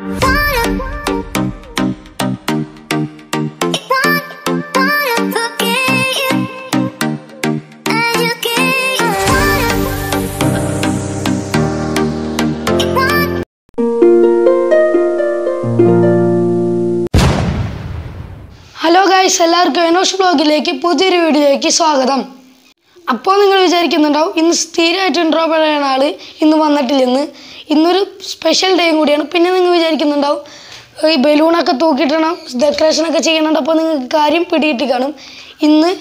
Hello guys, എല്ലാവർക്കും എനോഷ് ബ്ലോഗിലേക്ക് പുതിയൊരു വീഡിയോയിലേക്ക് സ്വാഗതം. അപ്പോൾ നിങ്ങൾ വിചാരിക്കുന്നുണ്ടാവും ഇന്ന് സ്ഥിരമായിട്ട് ഇൻട്രോ പറയുന്ന ആൾ ഇന്ന് വന്നിട്ടില്ലെന്ന്. ഇന്നൊരു സ്പെഷ്യൽ ഡേയും കൂടിയാണ്. പിന്നെ നിങ്ങൾ വിചാരിക്കുന്നുണ്ടാവും ഈ ബലൂണൊക്കെ തൂക്കിയിട്ടണം, ഡെക്കറേഷനൊക്കെ ചെയ്യുന്നുണ്ട്. അപ്പോൾ നിങ്ങൾക്ക് കാര്യം പിടിയിട്ട് കാണും. ഇന്ന്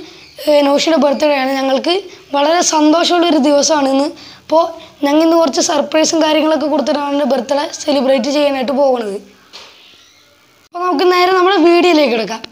എനോഷിൻ്റെ ബർത്ത്ഡേ ആണ്. ഞങ്ങൾക്ക് വളരെ സന്തോഷമുള്ളൊരു ദിവസമാണ് ഇന്ന്. അപ്പോൾ ഞങ്ങൾ ഇന്ന് കുറച്ച് സർപ്രൈസും കാര്യങ്ങളൊക്കെ കൊടുത്തിട്ടാണ് ബർത്ത്ഡേ സെലിബ്രേറ്റ് ചെയ്യാനായിട്ട് പോകുന്നത്. അപ്പോൾ നമുക്ക് നേരെ നമ്മുടെ വീഡിയോയിലേക്ക് എടുക്കാം.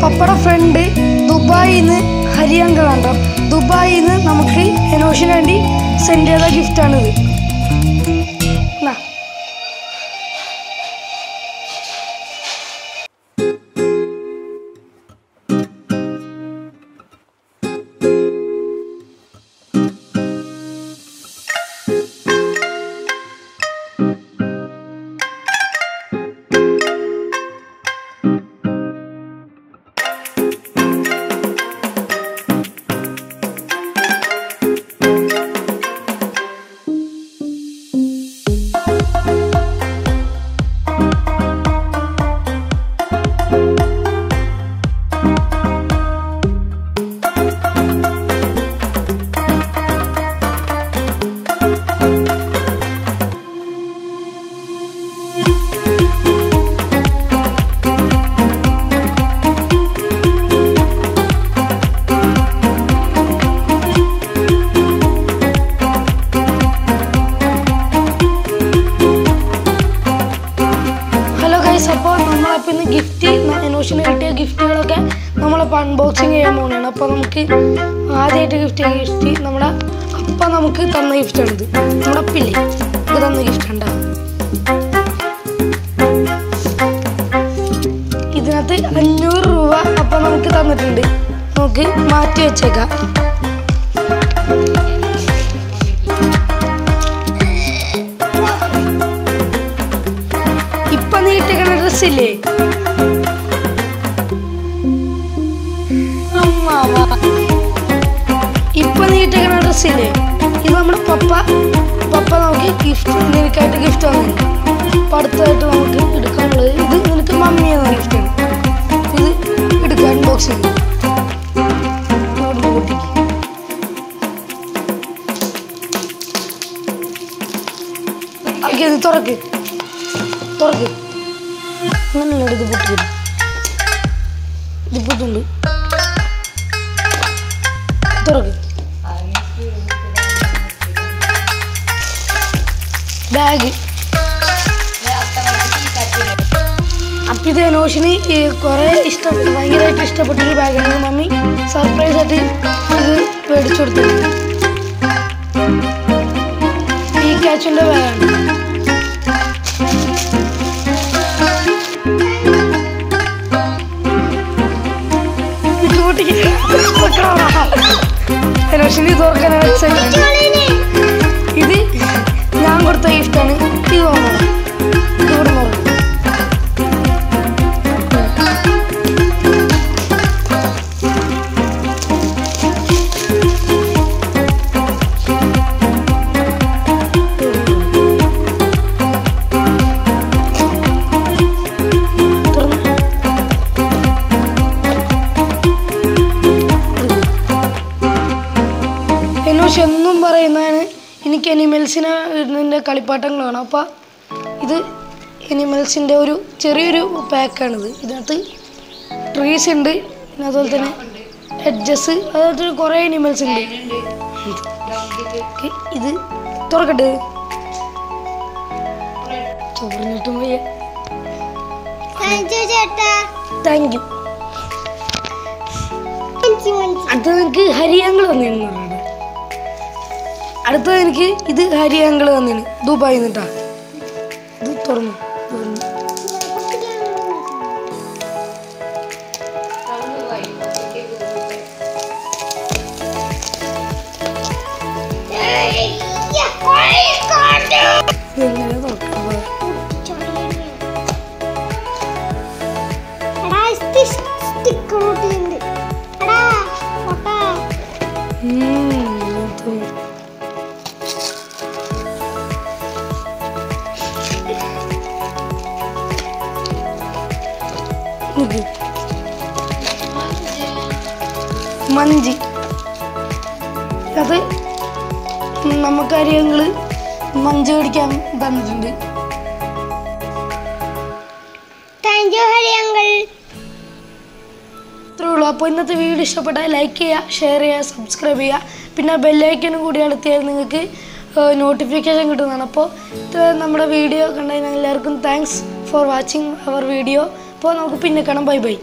പപ്പയുടെ ഫ്രണ്ട് ദുബായിൽ നിന്ന് ഹരിയങ്കൾ കണ്ടോ. ദുബായിൽ നിന്ന് നമുക്ക് എനോഷിന് വേണ്ടി സെൻഡ് ചെയ്ത ഗിഫ്റ്റാണിത്. ഇന്ന് ഗിഫ്റ്റ് എനോഷിന് കിട്ടിയ ഗിഫ്റ്റുകളൊക്കെ നമ്മളിപ്പോൾ അൺബോക്സിങ് ചെയ്യാൻ പോകുന്നതാണ്. അപ്പോൾ നമുക്ക് ആദ്യമായിട്ട് ഗിഫ്റ്റ് നമ്മുടെ അപ്പ നമുക്ക് തന്ന ഗിഫ്റ്റാണിത്. നമ്മുടെ അപ്പില്ലേ ഇത് തന്ന ഗിഫ്റ്റ് ഉണ്ടാവും. ഇതിനകത്ത് 500 രൂപ അപ്പ നമുക്ക് തന്നിട്ടുണ്ട്. നമുക്ക് മാറ്റി വെച്ചേക്കാം. ഇപ്പൊ നീ ഇട്ടേക്കണ ഡ്രസ്സില്ലേ ഇത് നമ്മുടെ പപ്പ നമുക്ക് നിനക്കായിട്ട് ഗിഫ്റ്റ് തന്നിട്ടുണ്ട്. അപ്പം അടുത്തായിട്ട് നമുക്ക് എടുക്കാനുള്ളത് ഇത് നിനക്ക് മമ്മി എന്ന ഗിഫ്റ്റാണ്. ഇത് എടുക്കുക, അൺബോക്സ് ചെയ്യും. ഇത് തുറക്ക് അങ്ങനെയല്ല, ഇത് പൊട്ടിക്കും. ഇത് പൊട്ടുണ്ട്, തുറക്ക്. ബാഗ്. അപ്പം ഇത് എനോഷിന് ഭയങ്കരമായിട്ട് ഇഷ്ടപ്പെട്ടൊരു ബാഗാണ്. മമ്മി സർപ്രൈസ് ആയിട്ട് ഇത് മേടിച്ചു കൊടുത്തത്. ഈ കാച്ചിൻ്റെ ബാഗാണ്. എനോഷിന് തോർക്കാനാണ് വെച്ചത്. ഇത് ഞാൻ കൊടുത്ത ഗിഫ്റ്റാണ്. ഇത് തോന്നണം, ഇവിടെ നോക്കണം. എനോഷ് എന്നും പറയുന്നതാണ് എനിക്ക് അനിമൽസിനെ ഇതിൻ്റെ കളിപ്പാട്ടങ്ങൾ വേണം. അപ്പോൾ ഇത് അനിമൽസിൻ്റെ ഒരു ചെറിയൊരു പാക്കാണിത്. ഇതിനകത്ത് ട്രീസ് ഉണ്ട്, പിന്നെ അതുപോലെ തന്നെ എഡ്ജസ്, അതുപോലെ കുറേ അനിമൽസ് ഉണ്ട്. ഇത് തുറക്കട്ടെ, ചോറിഞ്ഞിട്ടും വയ്യ. Thank you. അത് എനിക്ക് ഹരിയാങ്കൾ വന്നിരുന്നു. അടുത്തത് എനിക്ക് ഇത് ഹരിയാങ്കൾ വന്നിന് ദുബായിൽ നിന്നിട്ടാ. ഇത് തുറന്നു. എങ്ങനെ തുറക്കാം? മഞ്ചി. അത് നമുക്ക് ഹരിയങ്ങള് മഞ്ച് മേടിക്കാൻ തന്നിട്ടുണ്ട്. ഇത്രേ ഉള്ളൂ. അപ്പോൾ ഇന്നത്തെ വീഡിയോ ഇഷ്ടപ്പെട്ടാൽ ലൈക്ക് ചെയ്യുക, ഷെയർ ചെയ്യുക, സബ്സ്ക്രൈബ് ചെയ്യുക. പിന്നെ ബെല്ലൈക്കനും കൂടി അടത്തിയാൽ നിങ്ങൾക്ക് നോട്ടിഫിക്കേഷൻ കിട്ടുന്നതാണ്. അപ്പോൾ നമ്മുടെ വീഡിയോ കണ്ടതിന് എല്ലാവർക്കും thanks for watching our video. അപ്പോൾ നമുക്ക് പിന്നെ കാണാം. Bye by.